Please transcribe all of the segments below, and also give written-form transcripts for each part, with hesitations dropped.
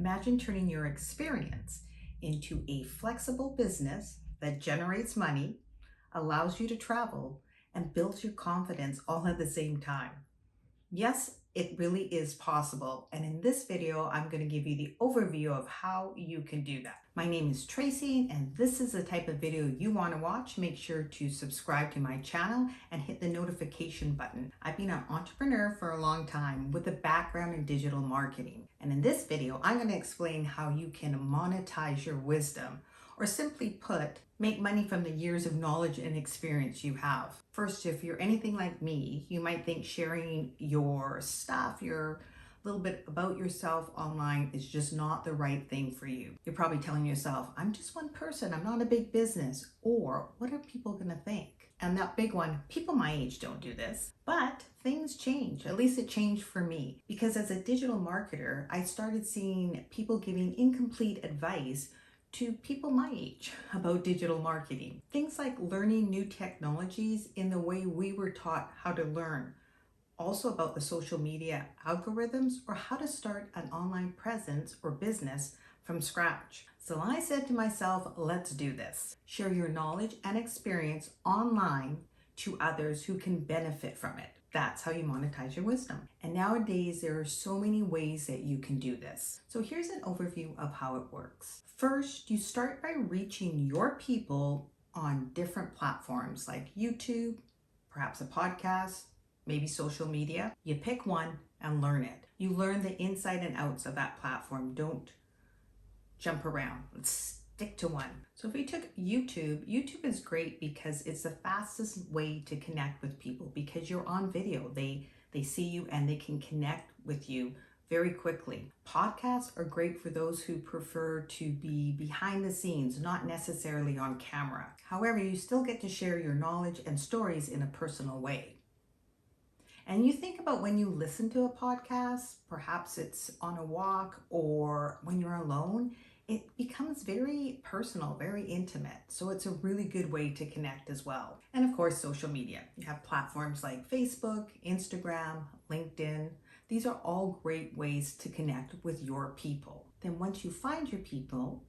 Imagine turning your experience into a flexible business that generates money, allows you to travel, and builds your confidence all at the same time. Yes, it really is possible. And in this video, I'm going to give you the overview of how you can do that. My name is Tracy, and this is the type of video you want to watch. Make sure to subscribe to my channel and hit the notification button. I've been an entrepreneur for a long time with a background in digital marketing. And in this video, I'm going to explain how you can monetize your wisdom, or simply put, make money from the years of knowledge and experience you have. First, if you're anything like me, you might think sharing your stuff, your little bit about yourself online is just not the right thing for you. You're probably telling yourself, I'm just one person, I'm not a big business, or what are people gonna think? And that big one, people my age don't do this, but things change. At least it changed for me, because as a digital marketer, I started seeing people giving incomplete advice to people my age about digital marketing. Things like learning new technologies in the way we were taught how to learn. Also about the social media algorithms, or how to start an online presence or business from scratch. So I said to myself, let's do this. Share your knowledge and experience online to others who can benefit from it. That's how you monetize your wisdom. And nowadays, there are so many ways that you can do this. So here's an overview of how it works. First, you start by reaching your people on different platforms like YouTube, perhaps a podcast, maybe social media. You pick one and learn it. You learn the inside and outs of that platform. Don't jump around. Let's stick to one. So if we took YouTube, YouTube is great because it's the fastest way to connect with people, because you're on video. They see you and they can connect with you very quickly. Podcasts are great for those who prefer to be behind the scenes, not necessarily on camera. However, you still get to share your knowledge and stories in a personal way. And you think about when you listen to a podcast, perhaps it's on a walk or when you're alone, it becomes very personal, very intimate. So it's a really good way to connect as well. And of course, social media. You have platforms like Facebook, Instagram, LinkedIn. These are all great ways to connect with your people. Then once you find your people,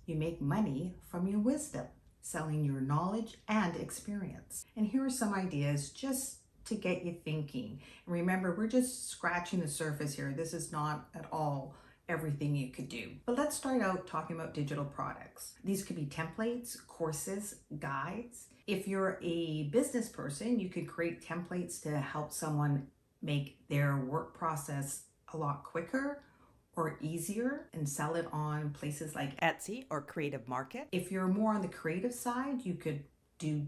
you make money from your wisdom, selling your knowledge and experience. And here are some ideas just to get you thinking. And remember, we're just scratching the surface here. This is not at all everything you could do. But let's start out talking about digital products. These could be templates, courses, guides. If you're a business person, you could create templates to help someone make their work process a lot quicker or easier and sell it on places like Etsy or Creative Market. If you're more on the creative side, you could do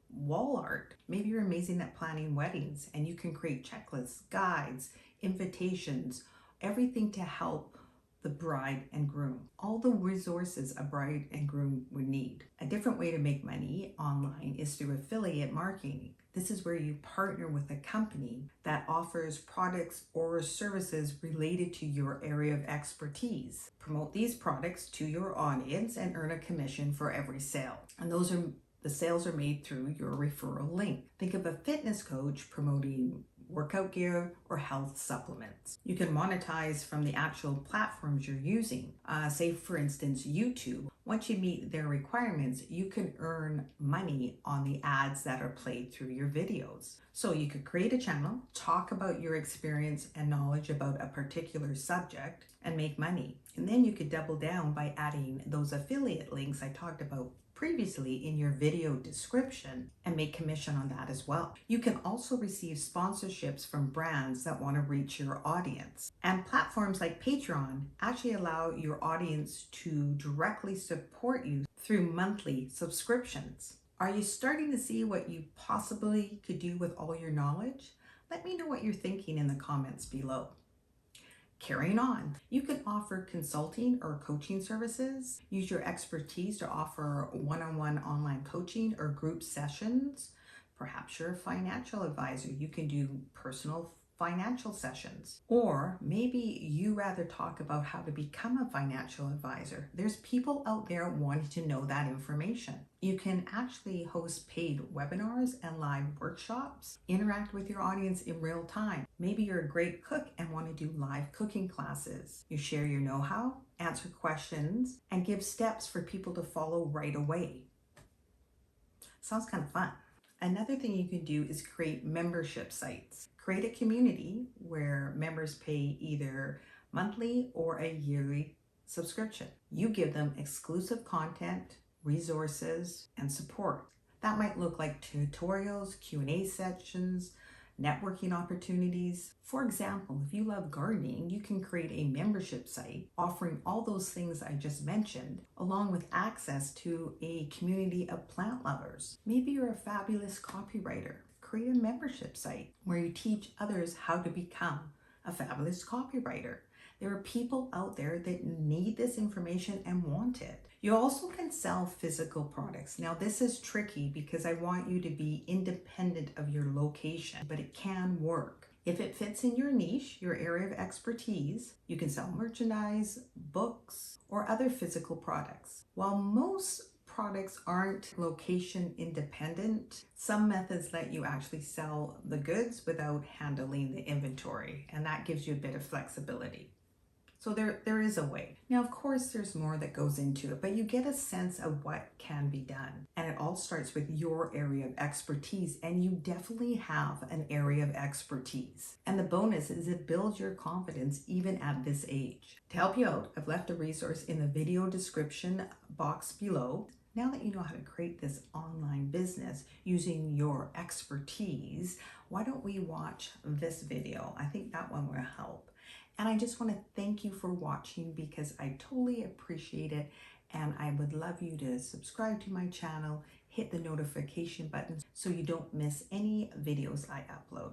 wall art. Maybe you're amazing at planning weddings and you can create checklists, guides, invitations, everything to help the bride and groom. All the resources a bride and groom would need. A different way to make money online is through affiliate marketing. This is where you partner with a company that offers products or services related to your area of expertise. Promote these products to your audience and earn a commission for every sale. And the sales are made through your referral link. Think of a fitness coach promoting workout gear or health supplements. You can monetize from the actual platforms you're using. Say for instance, YouTube. Once you meet their requirements, you can earn money on the ads that are played through your videos. So you could create a channel, talk about your experience and knowledge about a particular subject, and make money. And then you could double down by adding those affiliate links I talked about previously in your video description and make commission on that as well. You can also receive sponsorships from brands that want to reach your audience. And platforms like Patreon actually allow your audience to directly support you through monthly subscriptions. Are you starting to see what you possibly could do with all your knowledge? Let me know what you're thinking in the comments below. Carrying on, you can offer consulting or coaching services. Use your expertise to offer one-on-one online coaching or group sessions. Perhaps you're a financial advisor. You can do personal financial sessions. Or maybe you rather talk about how to become a financial advisor. There's people out there wanting to know that information. You can actually host paid webinars and live workshops, interact with your audience in real time. Maybe you're a great cook and want to do live cooking classes. You share your know-how, answer questions, and give steps for people to follow right away. Sounds kind of fun. Another thing you can do is create membership sites. Create a community where members pay either monthly or a yearly subscription. You give them exclusive content, resources, and support. That might look like tutorials, Q&A sections, networking opportunities. For example, if you love gardening, you can create a membership site offering all those things I just mentioned, along with access to a community of plant lovers. Maybe you're a fabulous copywriter. Create a membership site where you teach others how to become a fabulous copywriter. There are people out there that need this information and want it. You also can sell physical products. Now, this is tricky because I want you to be independent of your location, but it can work. If it fits in your niche, your area of expertise, you can sell merchandise, books, or other physical products. While most products aren't location independent, some methods let you actually sell the goods without handling the inventory, and that gives you a bit of flexibility. So there is a way. Now, of course, there's more that goes into it, but you get a sense of what can be done. And it all starts with your area of expertise, and you definitely have an area of expertise. And the bonus is it builds your confidence even at this age. To help you out, I've left a resource in the video description box below. Now that you know how to create this online business using your expertise, why don't we watch this video? I think that one will help. And I just want to thank you for watching because I totally appreciate it. And I would love you to subscribe to my channel, hit the notification button so you don't miss any videos I upload.